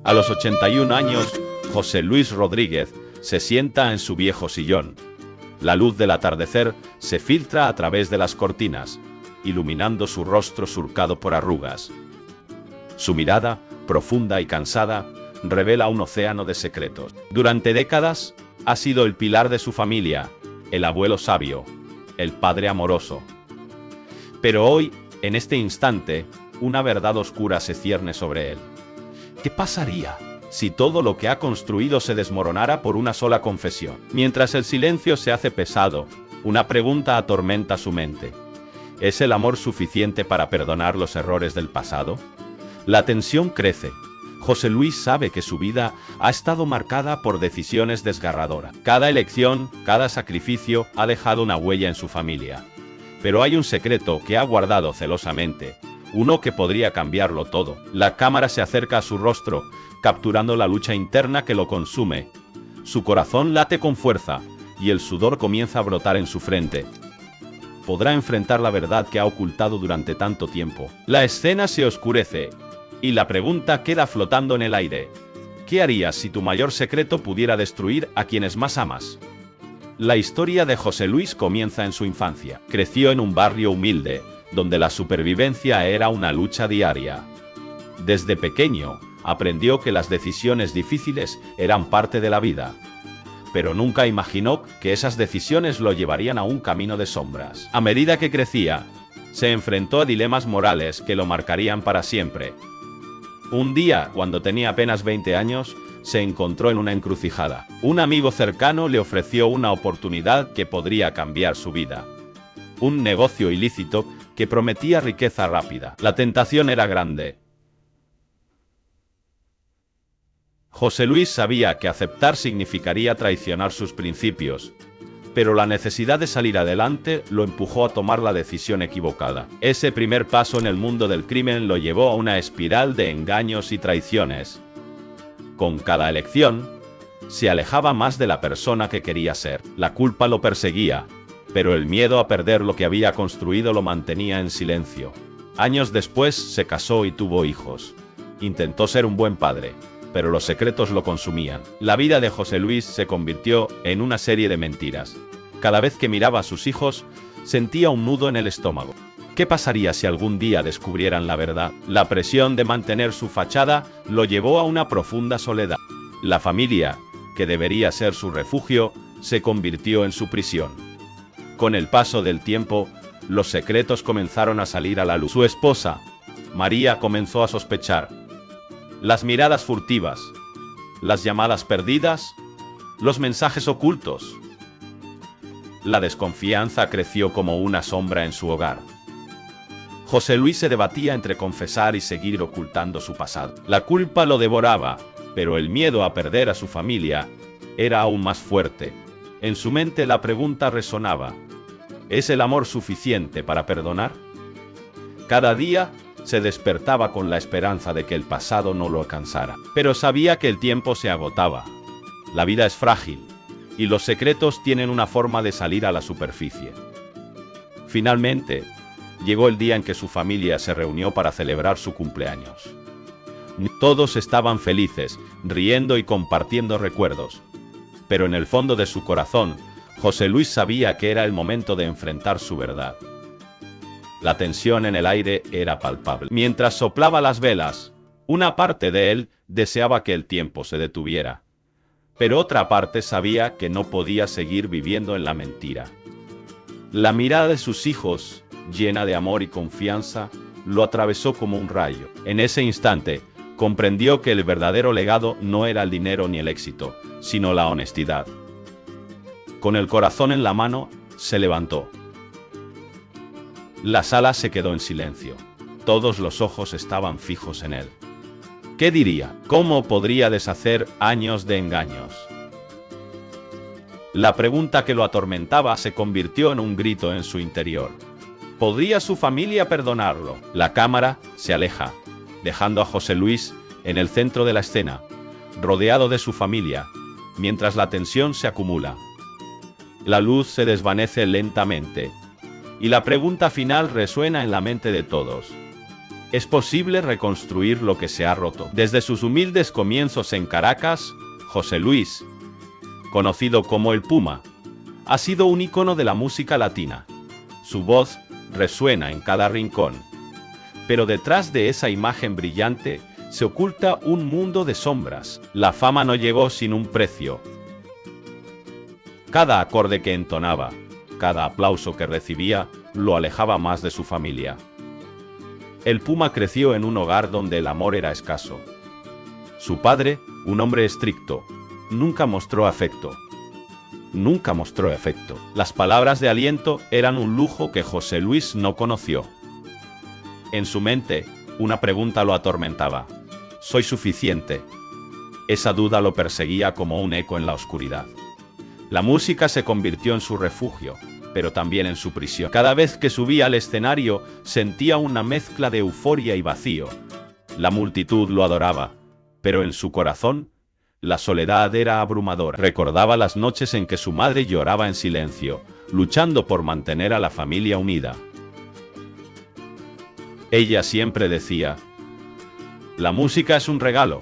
A los 81 años, José Luis Rodríguez se sienta en su viejo sillón. La luz del atardecer se filtra a través de las cortinas, iluminando su rostro surcado por arrugas. Su mirada, profunda y cansada, revela un océano de secretos. Durante décadas, ha sido el pilar de su familia, el abuelo sabio, el padre amoroso. Pero hoy, en este instante, una verdad oscura se cierne sobre él. ¿Qué pasaría si todo lo que ha construido se desmoronara por una sola confesión? Mientras el silencio se hace pesado, una pregunta atormenta su mente. ¿Es el amor suficiente para perdonar los errores del pasado? La tensión crece. José Luis sabe que su vida ha estado marcada por decisiones desgarradoras. Cada elección, cada sacrificio ha dejado una huella en su familia. Pero hay un secreto que ha guardado celosamente, uno que podría cambiarlo todo. La cámara se acerca a su rostro, capturando la lucha interna que lo consume. Su corazón late con fuerza, y el sudor comienza a brotar en su frente. Podrá enfrentar la verdad que ha ocultado durante tanto tiempo. La escena se oscurece, y la pregunta queda flotando en el aire. ¿Qué harías si tu mayor secreto pudiera destruir a quienes más amas? La historia de José Luis comienza en su infancia. Creció en un barrio humilde, donde la supervivencia era una lucha diaria. Desde pequeño, aprendió que las decisiones difíciles eran parte de la vida. Pero nunca imaginó que esas decisiones lo llevarían a un camino de sombras. A medida que crecía, se enfrentó a dilemas morales que lo marcarían para siempre. Un día, cuando tenía apenas 20 años, se encontró en una encrucijada. Un amigo cercano le ofreció una oportunidad que podría cambiar su vida. Un negocio ilícito que prometía riqueza rápida. La tentación era grande. José Luis sabía que aceptar significaría traicionar sus principios, pero la necesidad de salir adelante lo empujó a tomar la decisión equivocada. Ese primer paso en el mundo del crimen lo llevó a una espiral de engaños y traiciones. Con cada elección, se alejaba más de la persona que quería ser. La culpa lo perseguía, pero el miedo a perder lo que había construido lo mantenía en silencio. Años después se casó y tuvo hijos. Intentó ser un buen padre, pero los secretos lo consumían. La vida de José Luis se convirtió en una serie de mentiras. Cada vez que miraba a sus hijos, sentía un nudo en el estómago. ¿Qué pasaría si algún día descubrieran la verdad? La presión de mantener su fachada lo llevó a una profunda soledad. La familia, que debería ser su refugio, se convirtió en su prisión. Con el paso del tiempo, los secretos comenzaron a salir a la luz. Su esposa, María, comenzó a sospechar. Las miradas furtivas, las llamadas perdidas, los mensajes ocultos. La desconfianza creció como una sombra en su hogar. José Luis se debatía entre confesar y seguir ocultando su pasado. La culpa lo devoraba, pero el miedo a perder a su familia era aún más fuerte. En su mente la pregunta resonaba: ¿es el amor suficiente para perdonar? Cada día se despertaba con la esperanza de que el pasado no lo alcanzara. Pero sabía que el tiempo se agotaba. La vida es frágil, y los secretos tienen una forma de salir a la superficie. Finalmente, llegó el día en que su familia se reunió para celebrar su cumpleaños. Todos estaban felices, riendo y compartiendo recuerdos. Pero en el fondo de su corazón, José Luis sabía que era el momento de enfrentar su verdad. La tensión en el aire era palpable. Mientras soplaba las velas, una parte de él deseaba que el tiempo se detuviera. Pero otra parte sabía que no podía seguir viviendo en la mentira. La mirada de sus hijos, llena de amor y confianza, lo atravesó como un rayo. En ese instante, comprendió que el verdadero legado no era el dinero ni el éxito, sino la honestidad. Con el corazón en la mano, se levantó. La sala se quedó en silencio. Todos los ojos estaban fijos en él. ¿Qué diría? ¿Cómo podría deshacer años de engaños? La pregunta que lo atormentaba se convirtió en un grito en su interior. ¿Podría su familia perdonarlo? La cámara se aleja, dejando a José Luis en el centro de la escena, rodeado de su familia, mientras la tensión se acumula. La luz se desvanece lentamente, y la pregunta final resuena en la mente de todos. Es posible reconstruir lo que se ha roto. Desde sus humildes comienzos en Caracas, José Luis, conocido como el Puma, ha sido un ícono de la música latina. Su voz resuena en cada rincón. Pero detrás de esa imagen brillante se oculta un mundo de sombras. La fama no llegó sin un precio. Cada acorde que entonaba, cada aplauso que recibía, lo alejaba más de su familia. El Puma creció en un hogar donde el amor era escaso. Su padre, un hombre estricto, nunca mostró afecto. Las palabras de aliento eran un lujo que José Luis no conoció. En su mente, una pregunta lo atormentaba. ¿Soy suficiente? Esa duda lo perseguía como un eco en la oscuridad. La música se convirtió en su refugio, pero también en su prisión. Cada vez que subía al escenario, sentía una mezcla de euforia y vacío. La multitud lo adoraba, pero en su corazón, la soledad era abrumadora. Recordaba las noches en que su madre lloraba en silencio, luchando por mantener a la familia unida. Ella siempre decía, la música es un regalo,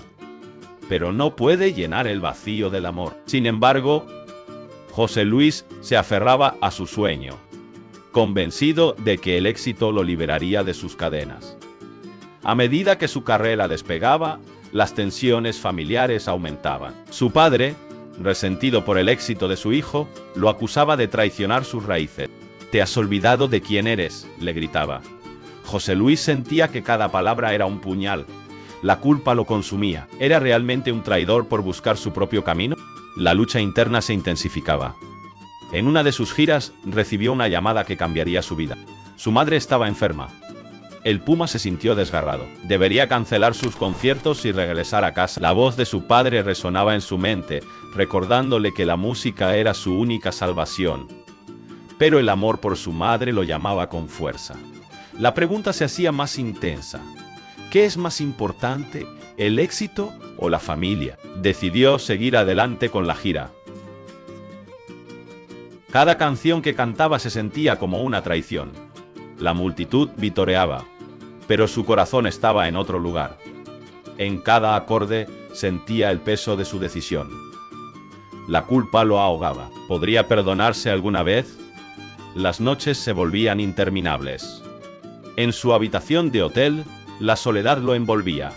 pero no puede llenar el vacío del amor. Sin embargo, José Luis se aferraba a su sueño, convencido de que el éxito lo liberaría de sus cadenas. A medida que su carrera despegaba, las tensiones familiares aumentaban. Su padre, resentido por el éxito de su hijo, lo acusaba de traicionar sus raíces. «Te has olvidado de quién eres», le gritaba. José Luis sentía que cada palabra era un puñal. La culpa lo consumía. ¿Era realmente un traidor por buscar su propio camino? La lucha interna se intensificaba. En una de sus giras, recibió una llamada que cambiaría su vida. Su madre estaba enferma. El Puma se sintió desgarrado. Debería cancelar sus conciertos y regresar a casa. La voz de su padre resonaba en su mente, recordándole que la música era su única salvación. Pero el amor por su madre lo llamaba con fuerza. La pregunta se hacía más intensa. ¿Qué es más importante, el éxito o la familia? Decidió seguir adelante con la gira. Cada canción que cantaba se sentía como una traición. La multitud vitoreaba, pero su corazón estaba en otro lugar. En cada acorde sentía el peso de su decisión. La culpa lo ahogaba. ¿Podría perdonarse alguna vez? Las noches se volvían interminables. En su habitación de hotel, la soledad lo envolvía.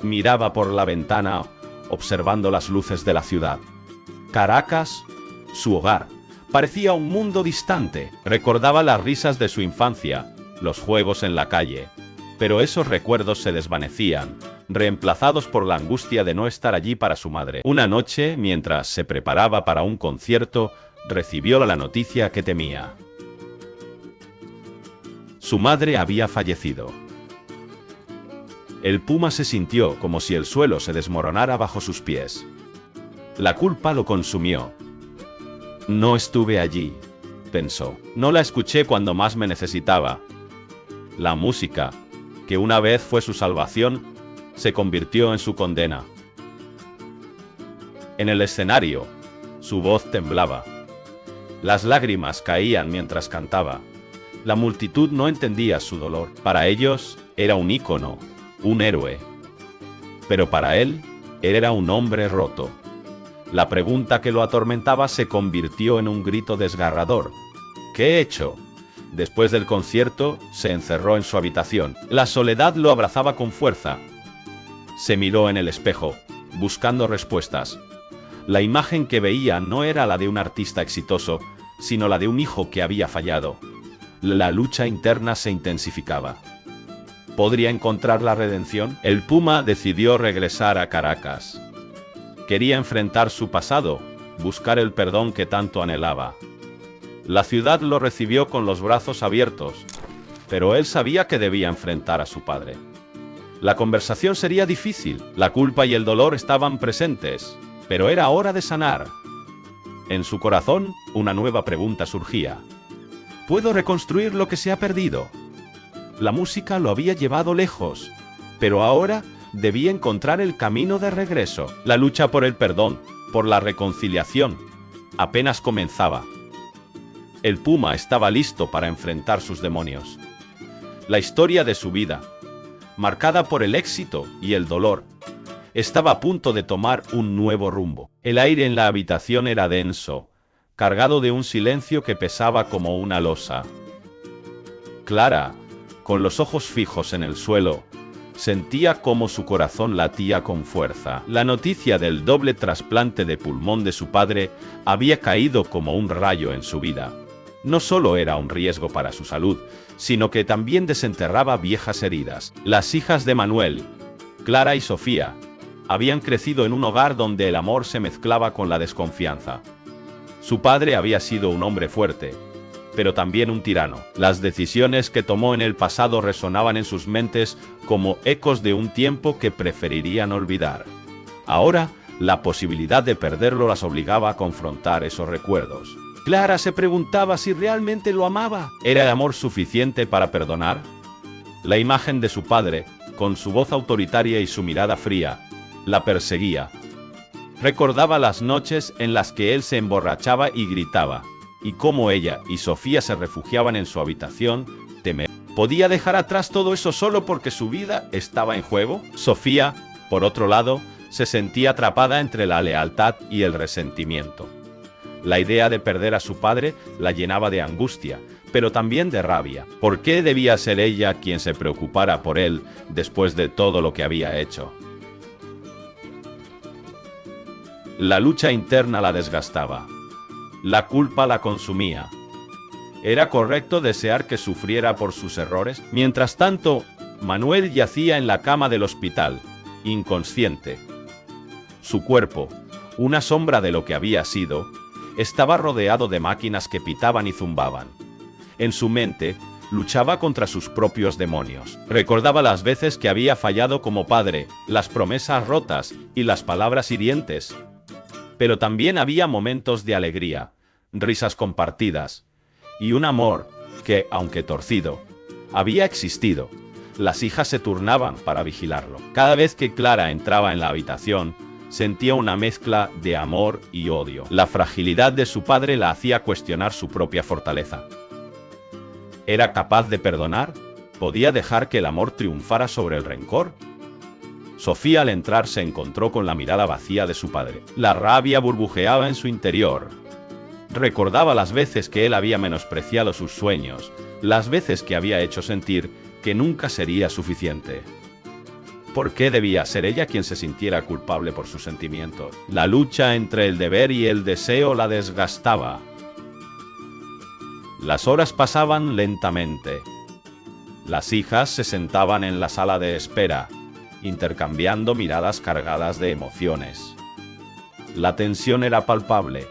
Miraba por la ventana, observando las luces de la ciudad. Caracas, su hogar, parecía un mundo distante. Recordaba las risas de su infancia, los juegos en la calle. Pero esos recuerdos se desvanecían, reemplazados por la angustia de no estar allí para su madre. Una noche, mientras se preparaba para un concierto, recibió la noticia que temía. Su madre había fallecido. El Puma se sintió como si el suelo se desmoronara bajo sus pies. La culpa lo consumió. No estuve allí, pensó. No la escuché cuando más me necesitaba. La música, que una vez fue su salvación, se convirtió en su condena. En el escenario, su voz temblaba. Las lágrimas caían mientras cantaba. La multitud no entendía su dolor. Para ellos, era un ícono, un héroe. Pero para él, era un hombre roto. La pregunta que lo atormentaba se convirtió en un grito desgarrador. ¿Qué he hecho? Después del concierto, se encerró en su habitación. La soledad lo abrazaba con fuerza. Se miró en el espejo, buscando respuestas. La imagen que veía no era la de un artista exitoso, sino la de un hijo que había fallado. La lucha interna se intensificaba. ¿Podría encontrar la redención? El Puma decidió regresar a Caracas. Quería enfrentar su pasado, buscar el perdón que tanto anhelaba. La ciudad lo recibió con los brazos abiertos, pero él sabía que debía enfrentar a su padre. La conversación sería difícil, la culpa y el dolor estaban presentes, pero era hora de sanar. En su corazón, una nueva pregunta surgía. ¿Puedo reconstruir lo que se ha perdido? La música lo había llevado lejos, pero ahora debía encontrar el camino de regreso. La lucha por el perdón, por la reconciliación, apenas comenzaba. El Puma estaba listo para enfrentar sus demonios. La historia de su vida, marcada por el éxito y el dolor, estaba a punto de tomar un nuevo rumbo. El aire en la habitación era denso, cargado de un silencio que pesaba como una losa. Clara, con los ojos fijos en el suelo, sentía cómo su corazón latía con fuerza. La noticia del doble trasplante de pulmón de su padre había caído como un rayo en su vida. No solo era un riesgo para su salud, sino que también desenterraba viejas heridas. Las hijas de Manuel, Clara y Sofía, habían crecido en un hogar donde el amor se mezclaba con la desconfianza. Su padre había sido un hombre fuerte, pero también un tirano. Las decisiones que tomó en el pasado resonaban en sus mentes como ecos de un tiempo que preferirían olvidar. Ahora, la posibilidad de perderlo las obligaba a confrontar esos recuerdos. Clara se preguntaba si realmente lo amaba. ¿Era el amor suficiente para perdonar? La imagen de su padre, con su voz autoritaria y su mirada fría, la perseguía. Recordaba las noches en las que él se emborrachaba y gritaba, y cómo ella y Sofía se refugiaban en su habitación, temerosa. ¿Podía dejar atrás todo eso solo porque su vida estaba en juego? Sofía, por otro lado, se sentía atrapada entre la lealtad y el resentimiento. La idea de perder a su padre la llenaba de angustia, pero también de rabia. ¿Por qué debía ser ella quien se preocupara por él después de todo lo que había hecho? La lucha interna la desgastaba. La culpa la consumía. ¿Era correcto desear que sufriera por sus errores? Mientras tanto, Manuel yacía en la cama del hospital, inconsciente. Su cuerpo, una sombra de lo que había sido, estaba rodeado de máquinas que pitaban y zumbaban. En su mente, luchaba contra sus propios demonios. Recordaba las veces que había fallado como padre, las promesas rotas y las palabras hirientes. Pero también había momentos de alegría, risas compartidas, y un amor que, aunque torcido, había existido. Las hijas se turnaban para vigilarlo. Cada vez que Clara entraba en la habitación, sentía una mezcla de amor y odio. La fragilidad de su padre la hacía cuestionar su propia fortaleza. ¿Era capaz de perdonar? ¿Podía dejar que el amor triunfara sobre el rencor? Sofía al entrar se encontró con la mirada vacía de su padre. La rabia burbujeaba en su interior. Recordaba las veces que él había menospreciado sus sueños, las veces que había hecho sentir que nunca sería suficiente. ¿Por qué debía ser ella quien se sintiera culpable por sus sentimientos? La lucha entre el deber y el deseo la desgastaba. Las horas pasaban lentamente. Las hijas se sentaban en la sala de espera, intercambiando miradas cargadas de emociones. La tensión era palpable.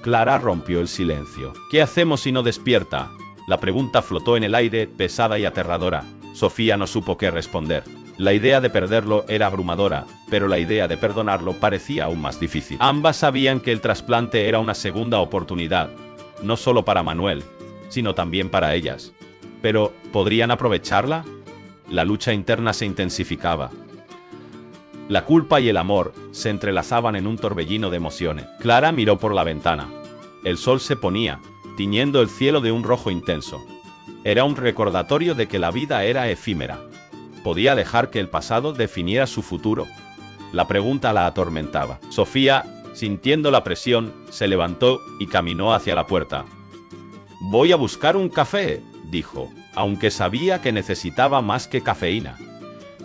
Clara rompió el silencio. ¿Qué hacemos si no despierta? La pregunta flotó en el aire, pesada y aterradora. Sofía no supo qué responder. La idea de perderlo era abrumadora, pero la idea de perdonarlo parecía aún más difícil. Ambas sabían que el trasplante era una segunda oportunidad, no solo para Manuel, sino también para ellas. Pero, ¿podrían aprovecharla? La lucha interna se intensificaba. La culpa y el amor se entrelazaban en un torbellino de emociones. Clara miró por la ventana. El sol se ponía, tiñendo el cielo de un rojo intenso. Era un recordatorio de que la vida era efímera. ¿Podía dejar que el pasado definiera su futuro? La pregunta la atormentaba. Sofía, sintiendo la presión, se levantó y caminó hacia la puerta. «Voy a buscar un café», dijo, aunque sabía que necesitaba más que cafeína.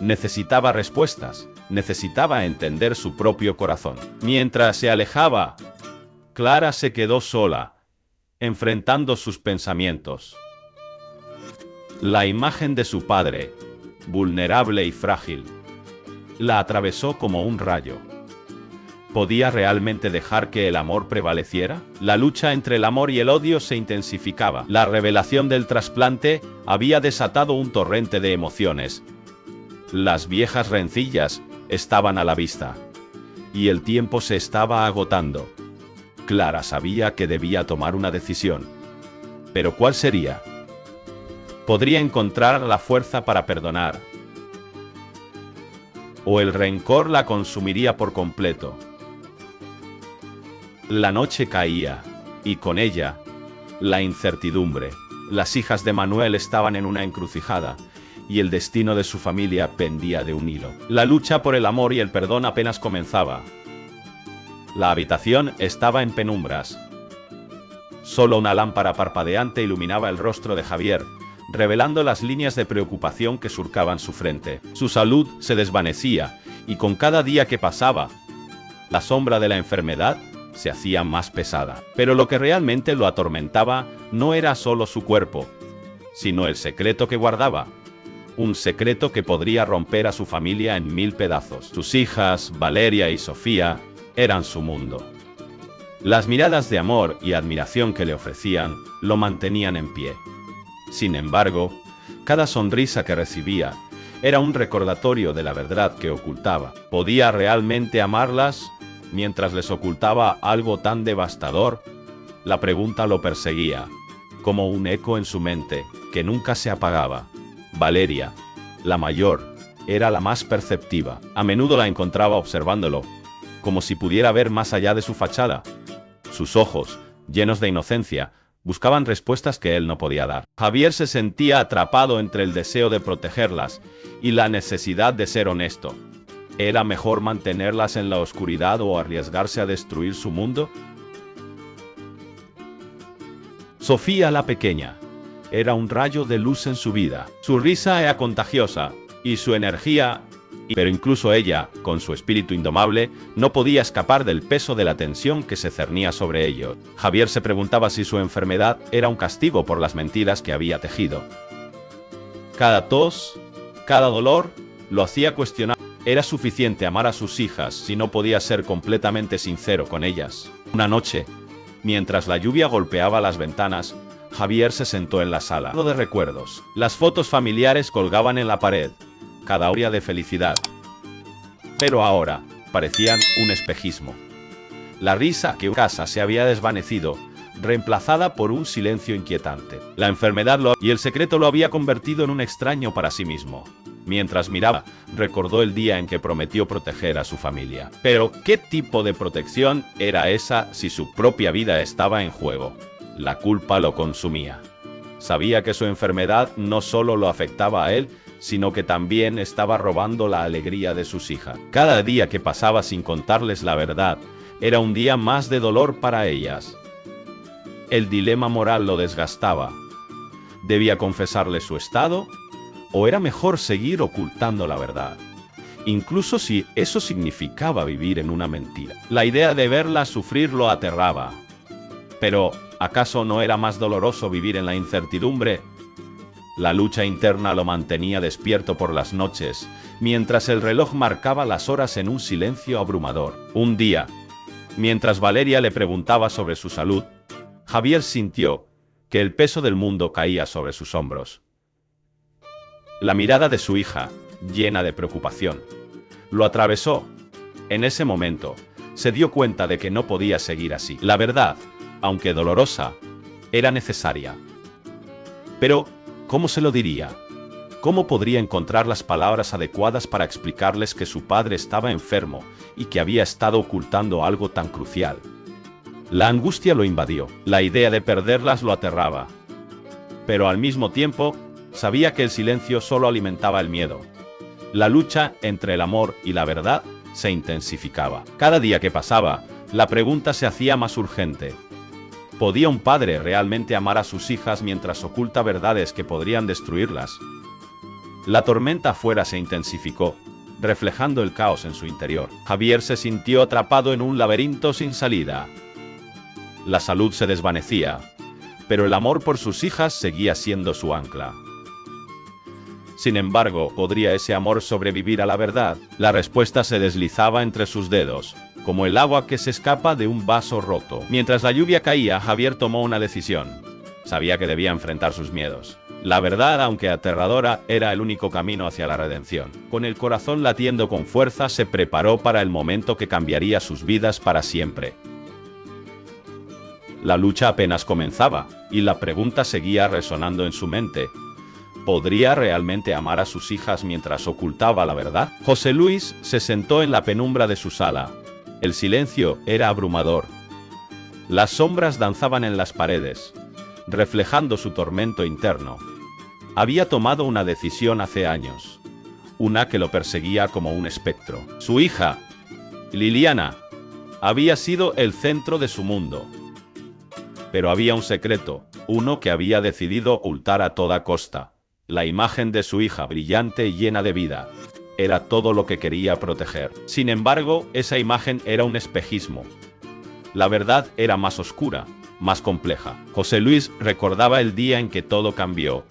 Necesitaba respuestas, necesitaba entender su propio corazón. Mientras se alejaba, Clara se quedó sola, enfrentando sus pensamientos. La imagen de su padre, vulnerable y frágil, la atravesó como un rayo. ¿Podía realmente dejar que el amor prevaleciera? La lucha entre el amor y el odio se intensificaba. La revelación del trasplante había desatado un torrente de emociones. Las viejas rencillas estaban a la vista, y el tiempo se estaba agotando. Clara sabía que debía tomar una decisión. ¿Pero cuál sería? ¿Podría encontrar la fuerza para perdonar? ¿O el rencor la consumiría por completo? La noche caía, y con ella, la incertidumbre. Las hijas de Manuel estaban en una encrucijada, y el destino de su familia pendía de un hilo. La lucha por el amor y el perdón apenas comenzaba. La habitación estaba en penumbras. Solo una lámpara parpadeante iluminaba el rostro de Javier, revelando las líneas de preocupación que surcaban su frente. Su salud se desvanecía, y con cada día que pasaba, la sombra de la enfermedad se hacía más pesada. Pero lo que realmente lo atormentaba no era solo su cuerpo, sino el secreto que guardaba. Un secreto que podría romper a su familia en 1000 pedazos. Sus hijas, Valeria y Sofía, eran su mundo. Las miradas de amor y admiración que le ofrecían lo mantenían en pie. Sin embargo, cada sonrisa que recibía era un recordatorio de la verdad que ocultaba. ¿Podía realmente amarlas mientras les ocultaba algo tan devastador? La pregunta lo perseguía, como un eco en su mente, que nunca se apagaba. Valeria, la mayor, era la más perceptiva. A menudo la encontraba observándolo, como si pudiera ver más allá de su fachada. Sus ojos, llenos de inocencia, buscaban respuestas que él no podía dar. Javier se sentía atrapado entre el deseo de protegerlas y la necesidad de ser honesto. ¿Era mejor mantenerlas en la oscuridad o arriesgarse a destruir su mundo? Sofía la pequeña era un rayo de luz en su vida. Su risa era contagiosa y su energía, pero incluso ella, con su espíritu indomable, no podía escapar del peso de la tensión que se cernía sobre ellos. Javier se preguntaba si su enfermedad era un castigo por las mentiras que había tejido. Cada tos, cada dolor, lo hacía cuestionar. ¿Era suficiente amar a sus hijas si no podía ser completamente sincero con ellas? Una noche, mientras la lluvia golpeaba las ventanas, Javier se sentó en la sala de recuerdos. Las fotos familiares colgaban en la pared, cada hora de felicidad. Pero ahora, parecían un espejismo. La risa que en casa se había desvanecido, reemplazada por un silencio inquietante. La enfermedad y el secreto lo había convertido en un extraño para sí mismo. Mientras miraba, recordó el día en que prometió proteger a su familia. Pero, ¿qué tipo de protección era esa si su propia vida estaba en juego? La culpa lo consumía. Sabía que su enfermedad no solo lo afectaba a él, sino que también estaba robando la alegría de sus hijas. Cada día que pasaba sin contarles la verdad, era un día más de dolor para ellas. El dilema moral lo desgastaba. ¿Debía confesarle su estado? ¿O era mejor seguir ocultando la verdad? Incluso si eso significaba vivir en una mentira. La idea de verlas sufrir lo aterraba. Pero, ¿acaso no era más doloroso vivir en la incertidumbre? La lucha interna lo mantenía despierto por las noches, mientras el reloj marcaba las horas en un silencio abrumador. Un día, mientras Valeria le preguntaba sobre su salud, Javier sintió que el peso del mundo caía sobre sus hombros. La mirada de su hija, llena de preocupación, lo atravesó. En ese momento, se dio cuenta de que no podía seguir así. La verdad, aunque dolorosa, era necesaria. Pero, ¿cómo se lo diría? ¿Cómo podría encontrar las palabras adecuadas para explicarles que su padre estaba enfermo y que había estado ocultando algo tan crucial? La angustia lo invadió. La idea de perderlas lo aterraba. Pero al mismo tiempo, sabía que el silencio solo alimentaba el miedo. La lucha entre el amor y la verdad se intensificaba. Cada día que pasaba, la pregunta se hacía más urgente. ¿Podía un padre realmente amar a sus hijas mientras oculta verdades que podrían destruirlas? La tormenta afuera se intensificó, reflejando el caos en su interior. Javier se sintió atrapado en un laberinto sin salida. La salud se desvanecía, pero el amor por sus hijas seguía siendo su ancla. Sin embargo, ¿podría ese amor sobrevivir a la verdad? La respuesta se deslizaba entre sus dedos, como el agua que se escapa de un vaso roto. Mientras la lluvia caía, Javier tomó una decisión. Sabía que debía enfrentar sus miedos. La verdad, aunque aterradora, era el único camino hacia la redención. Con el corazón latiendo con fuerza, se preparó para el momento que cambiaría sus vidas para siempre. La lucha apenas comenzaba, y la pregunta seguía resonando en su mente. ¿Podría realmente amar a sus hijas mientras ocultaba la verdad? José Luis se sentó en la penumbra de su sala. El silencio era abrumador. Las sombras danzaban en las paredes, reflejando su tormento interno. Había tomado una decisión hace años, una que lo perseguía como un espectro. Su hija, Liliana, había sido el centro de su mundo. Pero había un secreto, uno que había decidido ocultar a toda costa. La imagen de su hija brillante y llena de vida. Era todo lo que quería proteger. Sin embargo, esa imagen era un espejismo. La verdad era más oscura, más compleja. José Luis recordaba el día en que todo cambió.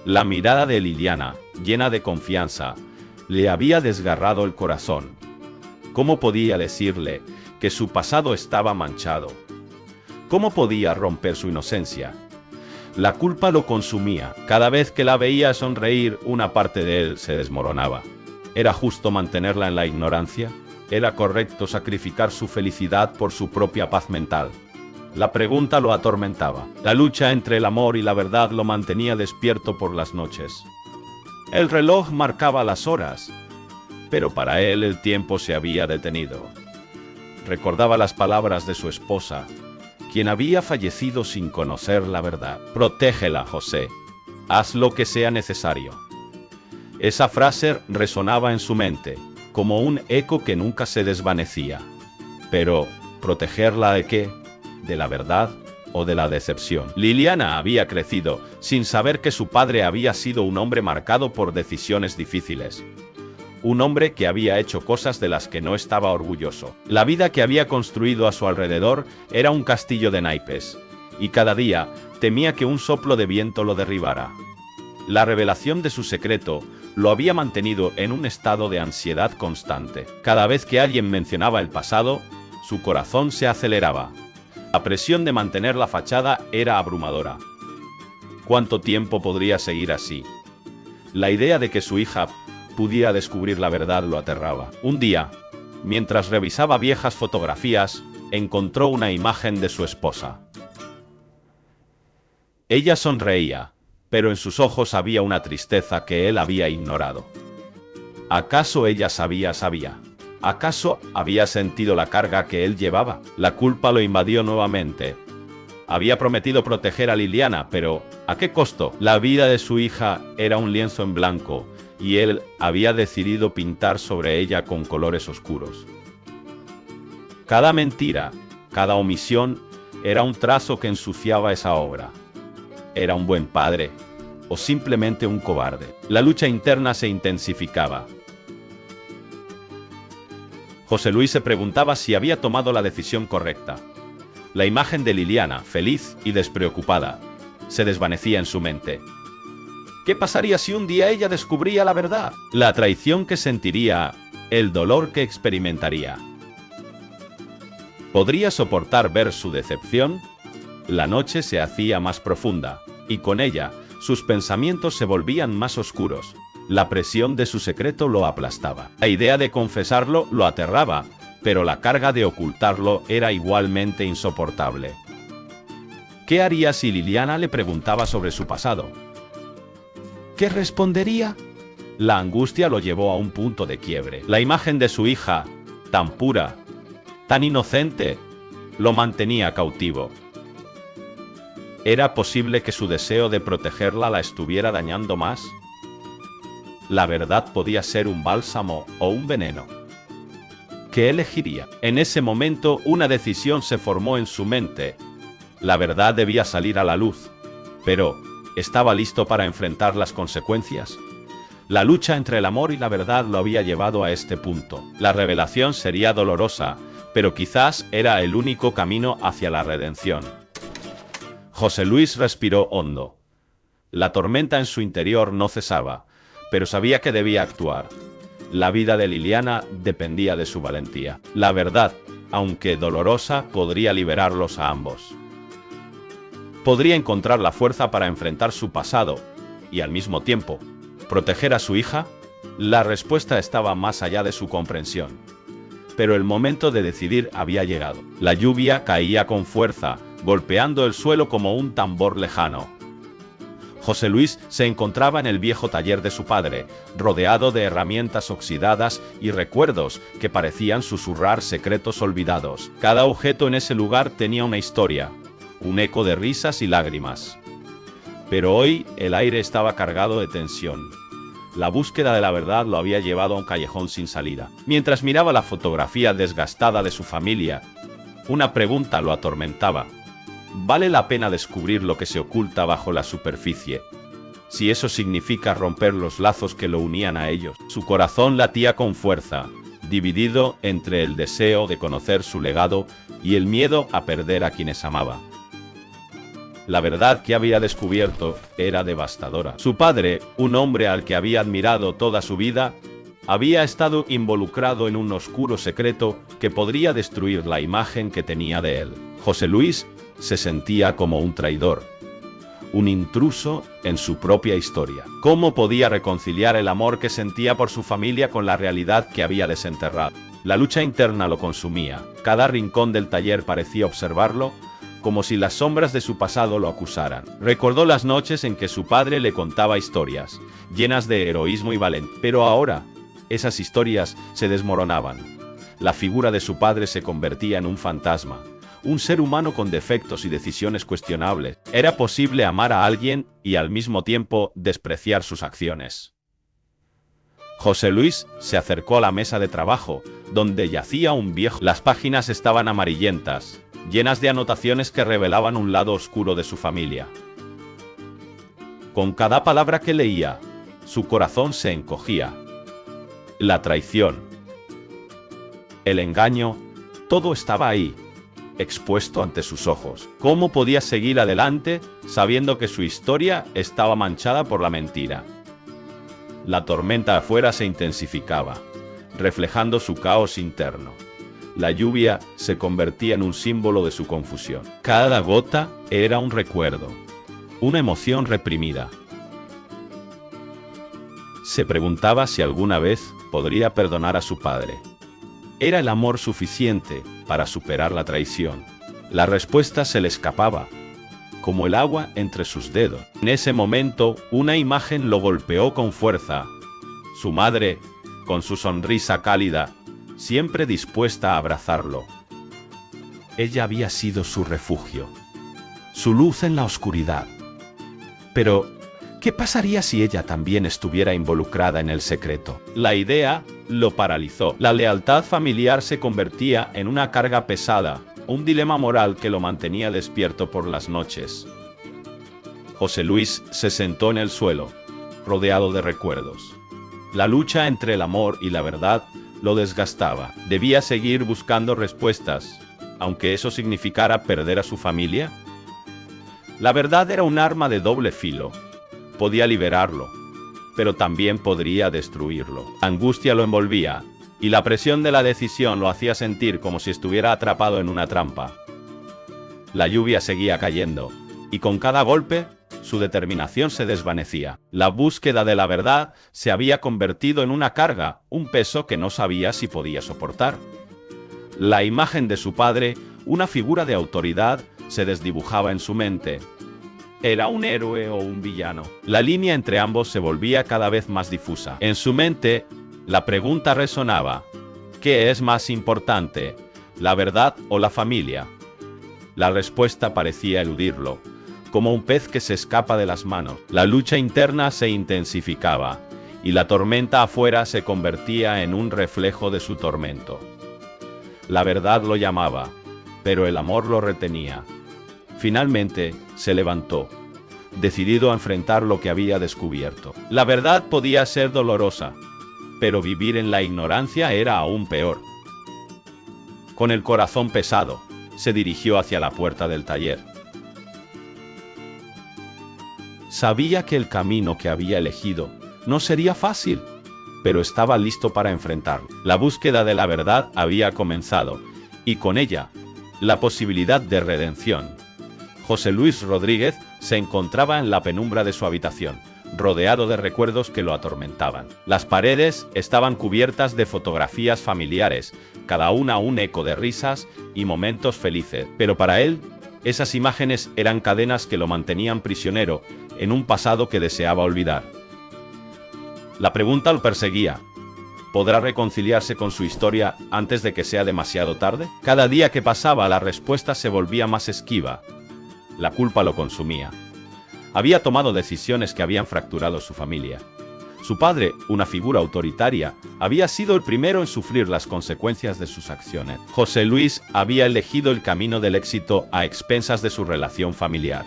La mirada de Liliana, llena de confianza, le había desgarrado el corazón. ¿Cómo podía decirle que su pasado estaba manchado? ¿Cómo podía romper su inocencia? La culpa lo consumía. Cada vez que la veía sonreír, una parte de él se desmoronaba. ¿Era justo mantenerla en la ignorancia? ¿Era correcto sacrificar su felicidad por su propia paz mental? La pregunta lo atormentaba. La lucha entre el amor y la verdad lo mantenía despierto por las noches. El reloj marcaba las horas, pero para él el tiempo se había detenido. Recordaba las palabras de su esposa, quien había fallecido sin conocer la verdad. Protégela, José. Haz lo que sea necesario. Esa frase resonaba en su mente, como un eco que nunca se desvanecía. Pero, ¿protegerla de qué? ¿De la verdad o de la decepción? Liliana había crecido, sin saber que su padre había sido un hombre marcado por decisiones difíciles. Un hombre que había hecho cosas de las que no estaba orgulloso. La vida que había construido a su alrededor era un castillo de naipes, y cada día temía que un soplo de viento lo derribara. La revelación de su secreto lo había mantenido en un estado de ansiedad constante. Cada vez que alguien mencionaba el pasado, su corazón se aceleraba. La presión de mantener la fachada era abrumadora. ¿Cuánto tiempo podría seguir así? La idea de que su hija pudiera descubrir la verdad lo aterraba. Un día, mientras revisaba viejas fotografías, encontró una imagen de su esposa. Ella sonreía, pero en sus ojos había una tristeza que él había ignorado. ¿Acaso ella sabía? ¿Acaso había sentido la carga que él llevaba? La culpa lo invadió nuevamente. Había prometido proteger a Liliana, pero ¿a qué costo? La vida de su hija era un lienzo en blanco, y él había decidido pintar sobre ella con colores oscuros. Cada mentira, cada omisión, era un trazo que ensuciaba esa obra. ¿Era un buen padre? ¿O simplemente un cobarde? La lucha interna se intensificaba. José Luis se preguntaba si había tomado la decisión correcta. La imagen de Liliana, feliz y despreocupada, se desvanecía en su mente. ¿Qué pasaría si un día ella descubría la verdad? La traición que sentiría, el dolor que experimentaría. ¿Podría soportar ver su decepción? La noche se hacía más profunda, y con ella, sus pensamientos se volvían más oscuros. La presión de su secreto lo aplastaba. La idea de confesarlo lo aterraba, pero la carga de ocultarlo era igualmente insoportable. ¿Qué haría si Liliana le preguntaba sobre su pasado? ¿Qué respondería? La angustia lo llevó a un punto de quiebre. La imagen de su hija, tan pura, tan inocente, lo mantenía cautivo. ¿Era posible que su deseo de protegerla la estuviera dañando más? La verdad podía ser un bálsamo o un veneno. ¿Qué elegiría? En ese momento una decisión se formó en su mente. La verdad debía salir a la luz, pero ¿estaba listo para enfrentar las consecuencias? La lucha entre el amor y la verdad lo había llevado a este punto. La revelación sería dolorosa, pero quizás era el único camino hacia la redención. José Luis respiró hondo. La tormenta en su interior no cesaba, pero sabía que debía actuar. La vida de Liliana dependía de su valentía. La verdad, aunque dolorosa, podría liberarlos a ambos. Podría encontrar la fuerza para enfrentar su pasado y, al mismo tiempo, proteger a su hija. La respuesta estaba más allá de su comprensión. Pero el momento de decidir había llegado. La lluvia caía con fuerza, golpeando el suelo como un tambor lejano. José Luis se encontraba en el viejo taller de su padre, rodeado de herramientas oxidadas y recuerdos que parecían susurrar secretos olvidados. Cada objeto en ese lugar tenía una historia, un eco de risas y lágrimas. Pero hoy el aire estaba cargado de tensión. La búsqueda de la verdad lo había llevado a un callejón sin salida. Mientras miraba la fotografía desgastada de su familia, una pregunta lo atormentaba. ¿Vale la pena descubrir lo que se oculta bajo la superficie? Si eso significa romper los lazos que lo unían a ellos. Su corazón latía con fuerza, dividido entre el deseo de conocer su legado y el miedo a perder a quienes amaba. La verdad que había descubierto era devastadora. Su padre, un hombre al que había admirado toda su vida, había estado involucrado en un oscuro secreto que podría destruir la imagen que tenía de él. José Luis se sentía como un traidor, un intruso en su propia historia. ¿Cómo podía reconciliar el amor que sentía por su familia con la realidad que había desenterrado? La lucha interna lo consumía. Cada rincón del taller parecía observarlo, como si las sombras de su pasado lo acusaran. Recordó las noches en que su padre le contaba historias, llenas de heroísmo y valentía. Pero ahora, esas historias se desmoronaban. La figura de su padre se convertía en un fantasma, un ser humano con defectos y decisiones cuestionables. ¿Era posible amar a alguien y al mismo tiempo despreciar sus acciones? José Luis se acercó a la mesa de trabajo, donde yacía un viejo. Las páginas estaban amarillentas, llenas de anotaciones que revelaban un lado oscuro de su familia. Con cada palabra que leía, su corazón se encogía. La traición, el engaño, todo estaba ahí, expuesto ante sus ojos. ¿Cómo podía seguir adelante sabiendo que su historia estaba manchada por la mentira? La tormenta afuera se intensificaba, reflejando su caos interno. La lluvia se convertía en un símbolo de su confusión. Cada gota era un recuerdo, una emoción reprimida. Se preguntaba si alguna vez podría perdonar a su padre. ¿Era el amor suficiente para superar la traición? La respuesta se le escapaba, como el agua entre sus dedos. En ese momento, una imagen lo golpeó con fuerza. Su madre, con su sonrisa cálida, siempre dispuesta a abrazarlo. Ella había sido su refugio, su luz en la oscuridad. Pero, ¿qué pasaría si ella también estuviera involucrada en el secreto? La idea lo paralizó. La lealtad familiar se convertía en una carga pesada, un dilema moral que lo mantenía despierto por las noches. José Luis se sentó en el suelo, rodeado de recuerdos. La lucha entre el amor y la verdad lo desgastaba. ¿Debía seguir buscando respuestas, aunque eso significara perder a su familia? La verdad era un arma de doble filo. Podía liberarlo, pero también podría destruirlo. La angustia lo envolvía, y la presión de la decisión lo hacía sentir como si estuviera atrapado en una trampa. La lluvia seguía cayendo, y con cada golpe, su determinación se desvanecía. La búsqueda de la verdad se había convertido en una carga, un peso que no sabía si podía soportar. La imagen de su padre, una figura de autoridad, se desdibujaba en su mente. ¿Era un héroe o un villano? La línea entre ambos se volvía cada vez más difusa. En su mente, la pregunta resonaba: ¿qué es más importante, la verdad o la familia? La respuesta parecía eludirlo, como un pez que se escapa de las manos. La lucha interna se intensificaba, y la tormenta afuera se convertía en un reflejo de su tormento. La verdad lo llamaba, pero el amor lo retenía. Finalmente, se levantó, decidido a enfrentar lo que había descubierto. La verdad podía ser dolorosa, pero vivir en la ignorancia era aún peor. Con el corazón pesado, se dirigió hacia la puerta del taller. Sabía que el camino que había elegido no sería fácil, pero estaba listo para enfrentarlo. La búsqueda de la verdad había comenzado, y con ella, la posibilidad de redención. José Luis Rodríguez se encontraba en la penumbra de su habitación, rodeado de recuerdos que lo atormentaban. Las paredes estaban cubiertas de fotografías familiares, cada una un eco de risas y momentos felices. Pero para él, esas imágenes eran cadenas que lo mantenían prisionero en un pasado que deseaba olvidar. La pregunta lo perseguía: ¿podrá reconciliarse con su historia antes de que sea demasiado tarde? Cada día que pasaba, la respuesta se volvía más esquiva. La culpa lo consumía. Había tomado decisiones que habían fracturado su familia. Su padre, una figura autoritaria, había sido el primero en sufrir las consecuencias de sus acciones. José Luis había elegido el camino del éxito a expensas de su relación familiar.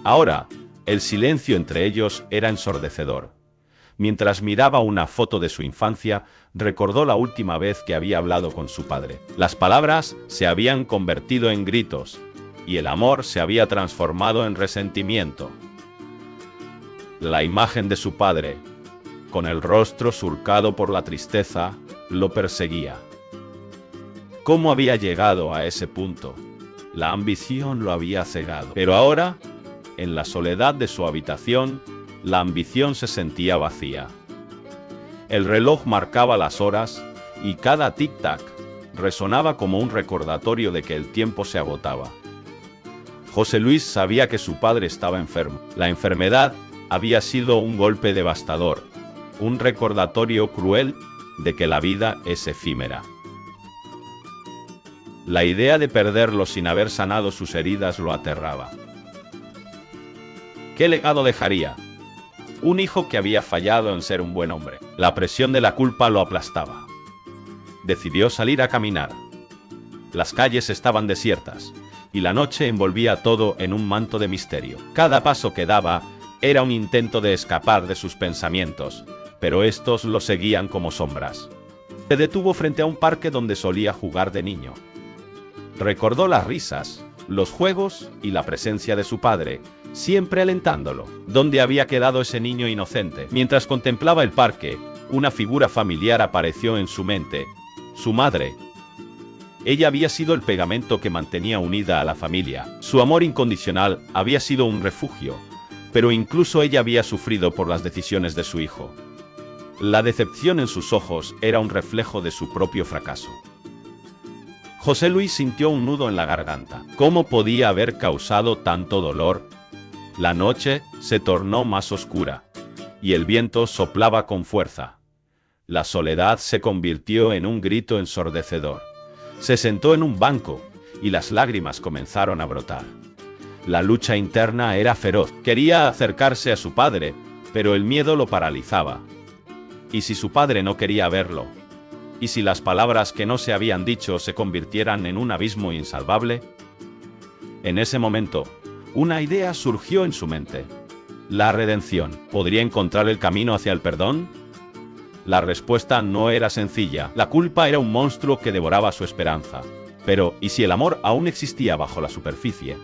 Ahora, el silencio entre ellos era ensordecedor. Mientras miraba una foto de su infancia, recordó la última vez que había hablado con su padre. Las palabras se habían convertido en gritos, y el amor se había transformado en resentimiento. La imagen de su padre, con el rostro surcado por la tristeza, lo perseguía. ¿Cómo había llegado a ese punto? La ambición lo había cegado. Pero ahora, en la soledad de su habitación, la ambición se sentía vacía. El reloj marcaba las horas y cada tic-tac resonaba como un recordatorio de que el tiempo se agotaba. José Luis sabía que su padre estaba enfermo. La enfermedad había sido un golpe devastador, un recordatorio cruel de que la vida es efímera. La idea de perderlo sin haber sanado sus heridas lo aterraba. ¿Qué legado dejaría? Un hijo que había fallado en ser un buen hombre. La presión de la culpa lo aplastaba. Decidió salir a caminar. Las calles estaban desiertas, y la noche envolvía todo en un manto de misterio. Cada paso que daba era un intento de escapar de sus pensamientos, pero estos lo seguían como sombras. Se detuvo frente a un parque donde solía jugar de niño. Recordó las risas, los juegos y la presencia de su padre, siempre alentándolo. ¿Dónde había quedado ese niño inocente? Mientras contemplaba el parque, una figura familiar apareció en su mente: su madre. Ella había sido el pegamento que mantenía unida a la familia. Su amor incondicional había sido un refugio, pero incluso ella había sufrido por las decisiones de su hijo. La decepción en sus ojos era un reflejo de su propio fracaso. José Luis sintió un nudo en la garganta. ¿Cómo podía haber causado tanto dolor? La noche se tornó más oscura, y el viento soplaba con fuerza. La soledad se convirtió en un grito ensordecedor. Se sentó en un banco, y las lágrimas comenzaron a brotar. La lucha interna era feroz. Quería acercarse a su padre, pero el miedo lo paralizaba. ¿Y si su padre no quería verlo? ¿Y si las palabras que no se habían dicho se convirtieran en un abismo insalvable? En ese momento, una idea surgió en su mente. La redención. ¿Podría encontrar el camino hacia el perdón? La respuesta no era sencilla. La culpa era un monstruo que devoraba su esperanza. Pero, ¿y si el amor aún existía bajo la superficie?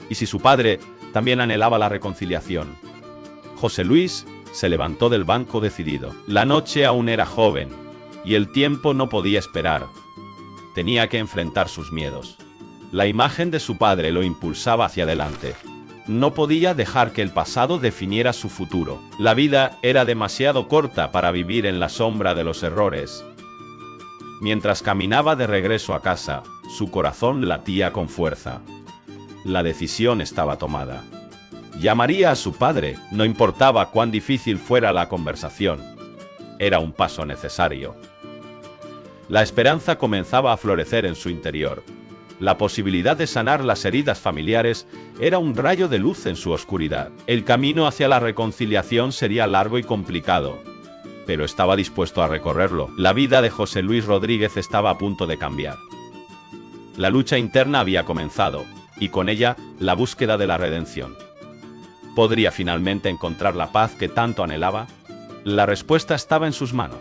¿Y si su padre también anhelaba la reconciliación? José Luis se levantó del banco decidido. La noche aún era joven, y el tiempo no podía esperar. Tenía que enfrentar sus miedos. La imagen de su padre lo impulsaba hacia adelante. No podía dejar que el pasado definiera su futuro. La vida era demasiado corta para vivir en la sombra de los errores. Mientras caminaba de regreso a casa, su corazón latía con fuerza. La decisión estaba tomada. Llamaría a su padre, no importaba cuán difícil fuera la conversación. Era un paso necesario. La esperanza comenzaba a florecer en su interior. La posibilidad de sanar las heridas familiares era un rayo de luz en su oscuridad. El camino hacia la reconciliación sería largo y complicado, pero estaba dispuesto a recorrerlo. La vida de José Luis Rodríguez estaba a punto de cambiar. La lucha interna había comenzado, y con ella, la búsqueda de la redención. ¿Podría finalmente encontrar la paz que tanto anhelaba? La respuesta estaba en sus manos.